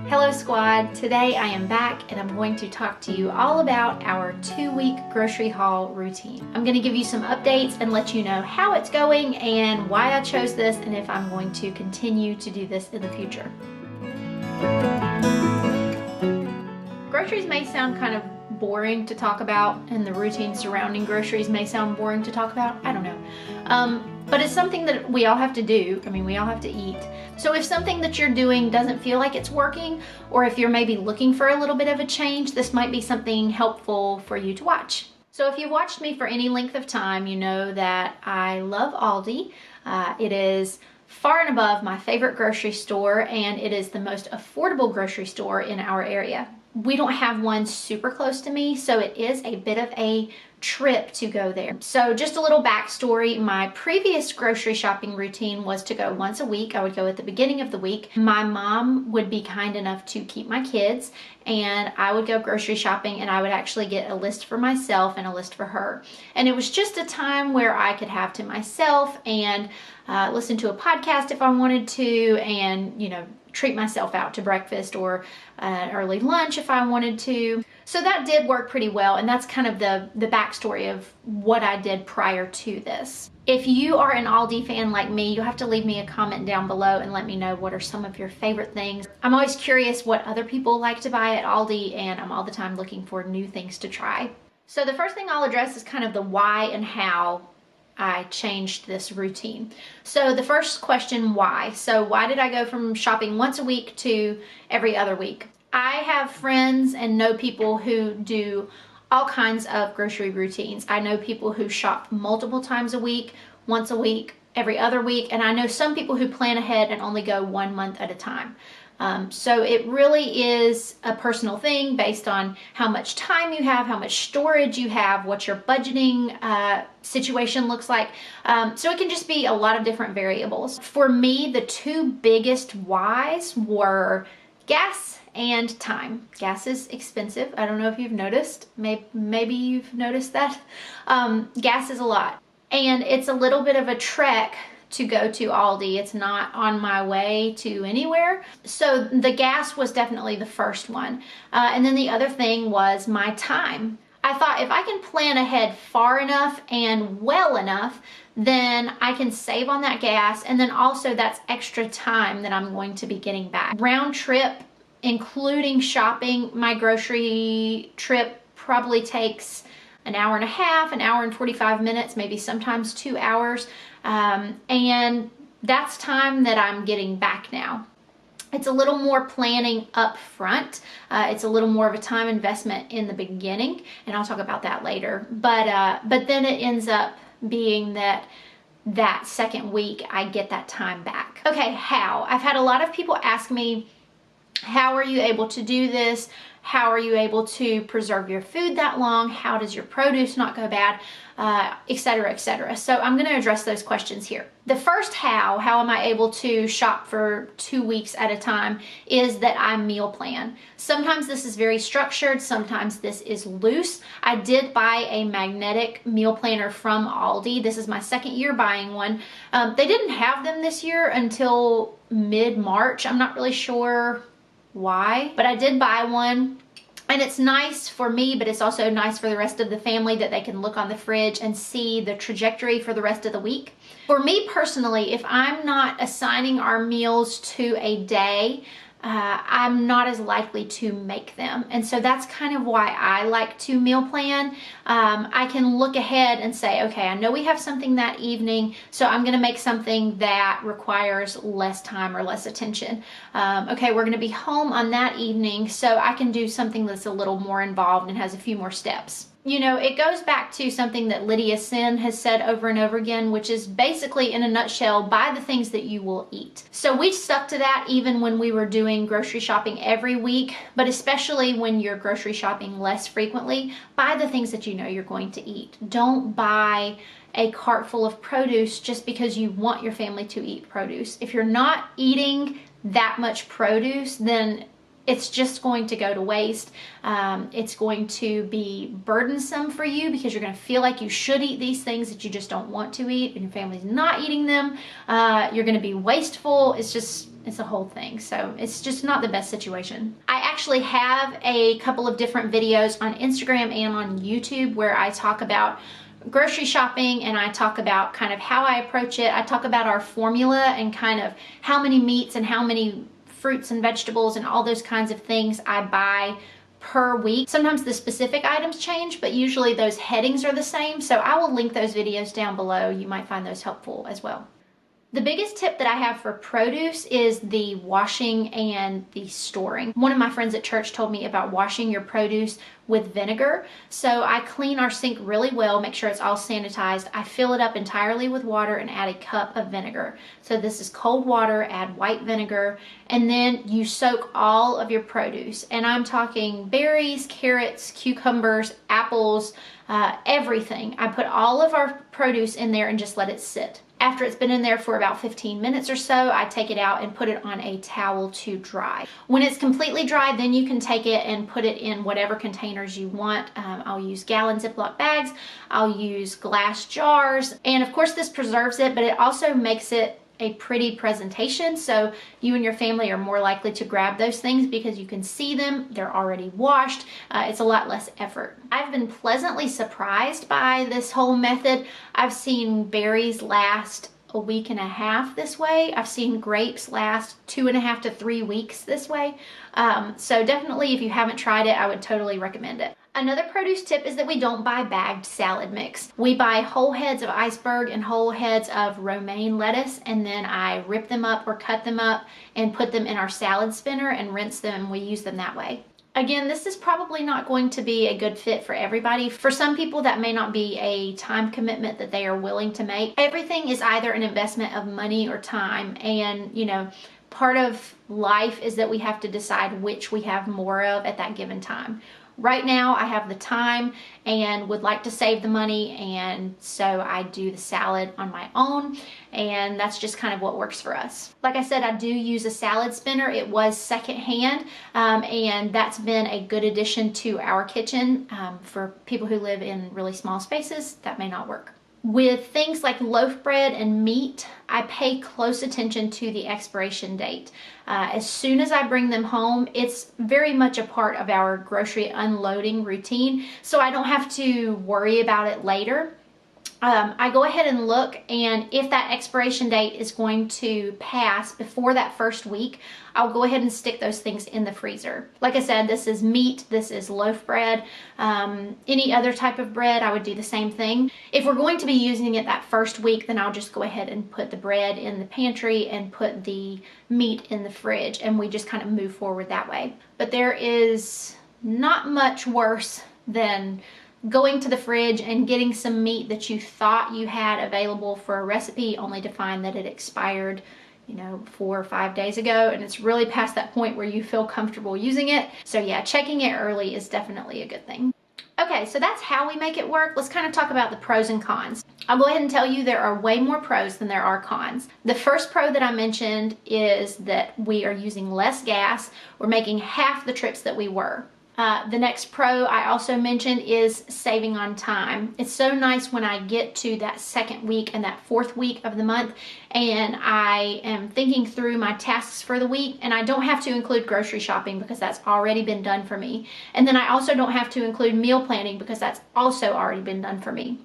Hello squad, today I am back and I'm going to talk to you all about our 2-week grocery haul routine. I'm going to give you some updates and let you know how it's going and why I chose this and if I'm going to continue to do this in the future. Groceries may sound kind of boring to talk about and the routine surrounding groceries may sound boring to talk about, I don't know. But it's something that we all have to do. I mean, we all have to eat. So if something that you're doing doesn't feel like it's working, or if you're maybe looking for a little bit of a change, this might be something helpful for you to watch. So if you've watched me for any length of time, you know that I love Aldi. It is far and above my favorite grocery store, and it is the most affordable grocery store in our area. We don't have one super close to me, so it is a bit of a trip to go there. So just a little backstory, my previous grocery shopping routine was to go once a week. I would go at the beginning of the week. My mom would be kind enough to keep my kids and I would go grocery shopping and I would actually get a list for myself and a list for her. And it was just a time where I could have to myself and listen to a podcast if I wanted to and, you know, treat myself out to breakfast or an early lunch if I wanted to. So that did work pretty well, and that's kind of the backstory of what I did prior to this. If you are an Aldi fan like me, you'll have to leave me a comment down below and let me know what are some of your favorite things. I'm always curious what other people like to buy at Aldi, and I'm all the time looking for new things to try. So the first thing I'll address is kind of the why and how I changed this routine. So the first question, why? So why did I go from shopping once a week to every other week? I have friends and know people who do all kinds of grocery routines. I know people who shop multiple times a week, once a week, every other week, and I know some people who plan ahead and only go 1 month at a time. So it really is a personal thing based on how much time you have, how much storage you have, what your budgeting situation looks like. So it can just be a lot of different variables. For me, the two biggest whys were gas and time. Gas is expensive. I don't know if you've noticed. Maybe you've noticed that. Gas is a lot. And it's a little bit of a trek to go to Aldi. It's not on my way to anywhere. So the gas was definitely the first one. And then the other thing was my time. I thought if I can plan ahead far enough and well enough, then I can save on that gas. And then also that's extra time that I'm going to be getting back. Round trip, including shopping, my grocery trip probably takes an hour and a half, an hour and 45 minutes, maybe sometimes 2 hours. And that's time that I'm getting back now. It's a little more planning up front. It's a little more of a time investment in the beginning, and I'll talk about that later. But then it ends up being that second week I get that time back. Okay, how? I've had a lot of people ask me, how are you able to do this? How are you able to preserve your food that long? How does your produce not go bad? Etc., etc. So I'm going to address those questions here. The first how am I able to shop for 2 weeks at a time, is that I meal plan. Sometimes this is very structured, sometimes this is loose. I did buy a magnetic meal planner from Aldi. This is my second year buying one. They didn't have them this year until mid-March. I'm not really sure why, but I did buy one. And it's nice for me, but it's also nice for the rest of the family that they can look on the fridge and see the trajectory for the rest of the week. For me personally, if I'm not assigning our meals to a day, I'm not as likely to make them. And so that's kind of why I like to meal plan. I can look ahead and say, okay, I know we have something that evening, so I'm going to make something that requires less time or less attention. Okay, we're going to be home on that evening, so I can do something that's a little more involved and has a few more steps. You know, it goes back to something that Lydia Sin has said over and over again, which is basically, in a nutshell, buy the things that you will eat. So we stuck to that even when we were doing grocery shopping every week, but especially when you're grocery shopping less frequently, buy the things that you know you're going to eat. Don't buy a cart full of produce just because you want your family to eat produce. If you're not eating that much produce, then it's just going to go to waste. It's going to be burdensome for you because you're going to feel like you should eat these things that you just don't want to eat, and your family's not eating them. You're going to be wasteful. It's It's a whole thing. So it's just not the best situation. I actually have a couple of different videos on Instagram and on YouTube where I talk about grocery shopping, and I talk about kind of how I approach it. I talk about our formula and kind of how many meats and how many fruits and vegetables and all those kinds of things I buy per week. Sometimes the specific items change, but usually those headings are the same. So I will link those videos down below. You might find those helpful as well. The biggest tip that I have for produce is the washing and the storing. One of my friends at church told me about washing your produce with vinegar. So I clean our sink really well, make sure it's all sanitized. I fill it up entirely with water and add a cup of vinegar. So this is cold water, add white vinegar, and then you soak all of your produce. And I'm talking berries, carrots, cucumbers, apples, everything. I put all of our produce in there and just let it sit. After it's been in there for about 15 minutes or so, I take it out and put it on a towel to dry. When it's completely dry, then you can take it and put it in whatever containers you want. I'll use gallon Ziploc bags, I'll use glass jars, and of course this preserves it, but it also makes it a pretty presentation, so you and your family are more likely to grab those things because you can see them, they're already washed. It's a lot less effort. I've been pleasantly surprised by this whole method. I've seen berries last a week and a half this way. I've seen grapes last 2.5 to 3 weeks this way. So definitely, if you haven't tried it, I would totally recommend it. Another produce tip is that we don't buy bagged salad mix. We buy whole heads of iceberg and whole heads of romaine lettuce, and then I rip them up or cut them up and put them in our salad spinner and rinse them, and we use them that way. Again, this is probably not going to be a good fit for everybody. For some people, that may not be a time commitment that they are willing to make. Everything is either an investment of money or time, and you know, part of life is that we have to decide which we have more of at that given time. Right now, I have the time and would like to save the money, and so I do the salad on my own, and that's just kind of what works for us. Like I said, I do use a salad spinner. It was secondhand, and that's been a good addition to our kitchen. For people who live in really small spaces, that may not work. With things like loaf bread and meat, I pay close attention to the expiration date. As soon as I bring them home, it's very much a part of our grocery unloading routine, so I don't have to worry about it later. I go ahead and look, and if that expiration date is going to pass before that first week, I'll go ahead and stick those things in the freezer. Like I said, this is meat, this is loaf bread. Any other type of bread, I would do the same thing. If we're going to be using it that first week, then I'll just go ahead and put the bread in the pantry and put the meat in the fridge, and we just kind of move forward that way. But there is not much worse than going to the fridge and getting some meat that you thought you had available for a recipe only to find that it expired, you know, 4 or 5 days ago, and it's really past that point where you feel comfortable using it. So yeah, checking it early is definitely a good thing. Okay, so that's how we make it work. Let's kind of talk about the pros and cons. I'll go ahead and tell you there are way more pros than there are cons. The first pro that I mentioned is that we are using less gas. We're making half the trips that we were. The next pro I also mentioned is saving on time. It's so nice when I get to that second week and that fourth week of the month, and I am thinking through my tasks for the week, and I don't have to include grocery shopping because that's already been done for me. And then I also don't have to include meal planning because that's also already been done for me.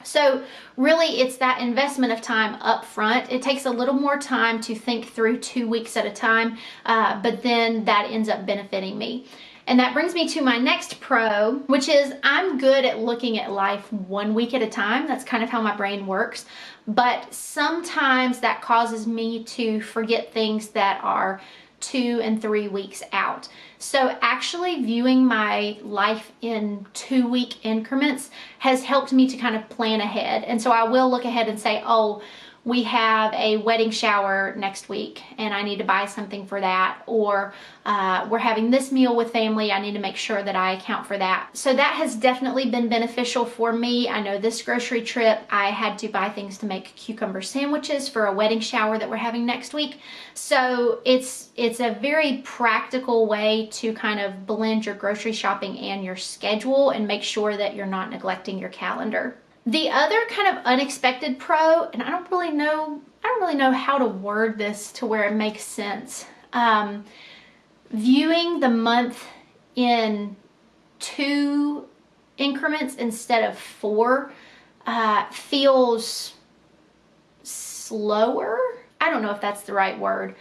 So really, it's that investment of time up front. It takes a little more time to think through 2 weeks at a time, but then that ends up benefiting me. And that brings me to my next pro, which is I'm good at looking at life 1 week at a time. That's kind of how my brain works. But sometimes that causes me to forget things that are 2 and 3 weeks out. So actually viewing my life in 2-week increments has helped me to kind of plan ahead. And so I will look ahead and say, oh, we have a wedding shower next week and I need to buy something for that, or we're having this meal with family, I need to make sure that I account for that. So that has definitely been beneficial for me. I know this grocery trip I had to buy things to make cucumber sandwiches for a wedding shower that we're having next week. So it's a very practical way to kind of blend your grocery shopping and your schedule and make sure that you're not neglecting your calendar. The other kind of unexpected pro, and I don't really know how to word this to where it makes sense. Viewing the month in 2 increments instead of 4 feels slower. I don't know if that's the right word.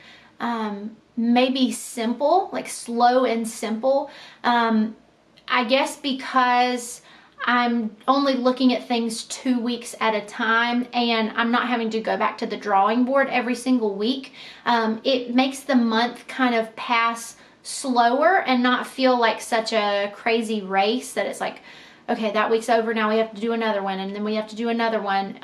Maybe simple, like slow and simple. I guess because I'm only looking at things 2 weeks at a time, and I'm not having to go back to the drawing board every single week. It makes the month kind of pass slower and not feel like such a crazy race that it's like, okay, that week's over, now we have to do another one, and then we have to do another one.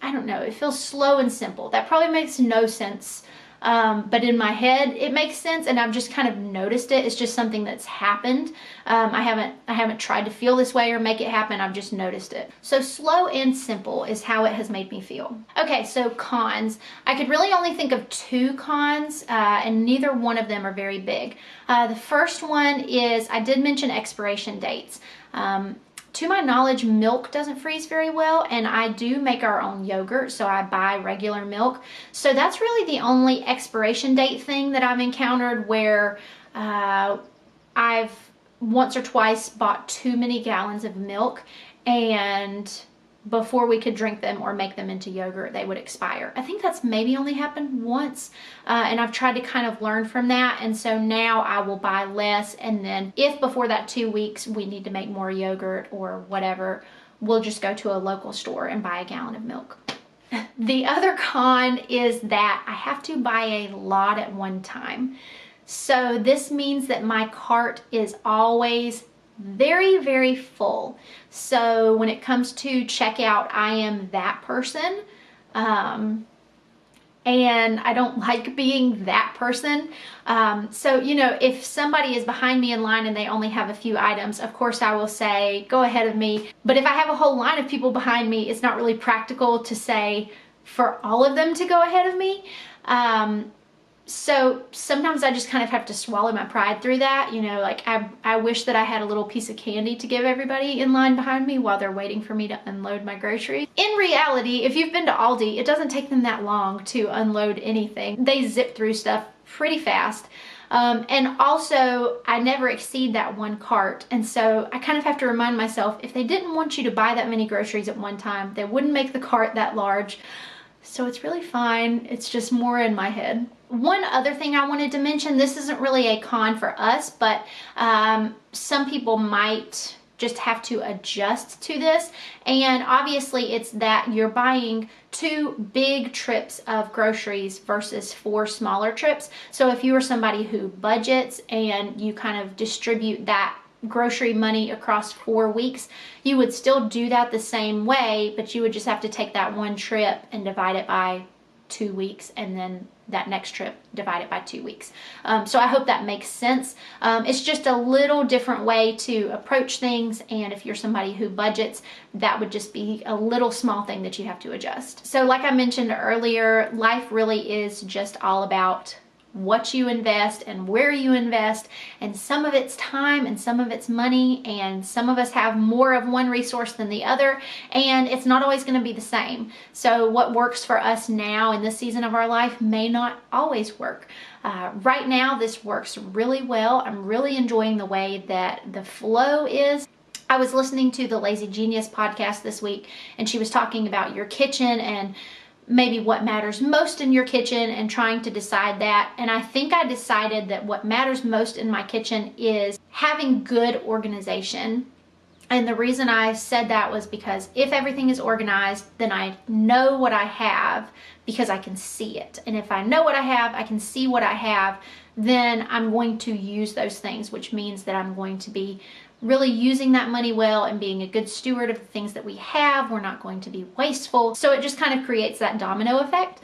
I don't know, it feels slow and simple. That probably makes no sense. But in my head it makes sense, and I've just kind of noticed it. It's just something that's happened. I haven't tried to feel this way or make it happen. I've just noticed it. So slow and simple is how it has made me feel. Okay, so cons. I could really only think of 2 cons, and neither one of them are very big. The first one is, I did mention expiration dates. To my knowledge, milk doesn't freeze very well, and I do make our own yogurt, so I buy regular milk. So that's really the only expiration date thing that I've encountered where I've once or twice bought too many gallons of milk, and before we could drink them or make them into yogurt, they would expire. I think that's maybe only happened once, and I've tried to kind of learn from that, and so now I will buy less, and then if before that 2 weeks we need to make more yogurt or whatever, we'll just go to a local store and buy a gallon of milk. The other con is that I have to buy a lot at one time. So this means that my cart is always very, very full. So when it comes to checkout, I am that person. And I don't like being that person. So, you know, if somebody is behind me in line and they only have a few items, of course I will say, go ahead of me. But if I have a whole line of people behind me, it's not really practical to say for all of them to go ahead of me. So sometimes I just kind of have to swallow my pride through that. You know, like I wish that I had a little piece of candy to give everybody in line behind me while they're waiting for me to unload my groceries. In reality, if you've been to Aldi, it doesn't take them that long to unload anything. They zip through stuff pretty fast. And also, I never exceed that 1 cart. And so I kind of have to remind myself, if they didn't want you to buy that many groceries at one time, they wouldn't make the cart that large. So it's really fine. It's just more in my head. One other thing I wanted to mention, this isn't really a con for us, but some people might just have to adjust to this. And obviously it's that you're buying 2 big trips of groceries versus 4 smaller trips. So if you are somebody who budgets and you kind of distribute that grocery money across 4 weeks, you would still do that the same way, but you would just have to take that 1 trip and divide it by 2 weeks, and then that next trip divide it by 2 weeks. So I hope that makes sense. It's just a little different way to approach things, and if you're somebody who budgets, that would just be a little small thing that you have to adjust. So like I mentioned earlier, life really is just all about what you invest and where you invest, and some of it's time and some of it's money, and some of us have more of one resource than the other, and it's not always going to be the same. So what works for us now in this season of our life may not always work. Right now this works really well. I'm really enjoying the way that the flow is. I was listening to the Lazy Genius podcast this week, and she was talking about your kitchen and maybe what matters most in your kitchen and trying to decide that. And I think I decided that what matters most in my kitchen is having good organization. And the reason I said that was because if everything is organized, then I know what I have because I can see it. And if I know what I have, I can see what I have, then I'm going to use those things, which means that I'm going to be really using that money well and being a good steward of the things that we have. We're not going to be wasteful. So it just kind of creates that domino effect.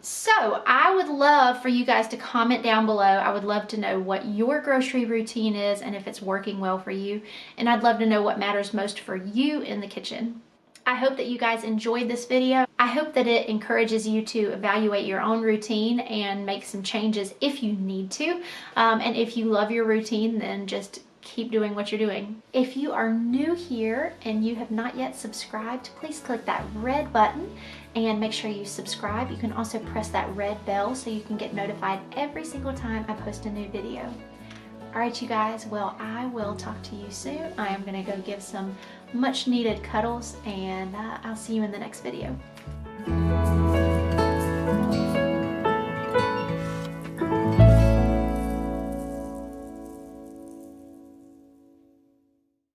So I would love for you guys to comment down below. I would love to know what your grocery routine is and if it's working well for you. And I'd love to know what matters most for you in the kitchen. I hope that you guys enjoyed this video. I hope that it encourages you to evaluate your own routine and make some changes if you need to. And if you love your routine, then just keep doing what you're doing. If you are new here and you have not yet subscribed, please click that red button and make sure you subscribe. You can also press that red bell so you can get notified every single time I post a new video. All right, you guys, well, I will talk to you soon. I am gonna go give some much needed cuddles, and I'll see you in the next video.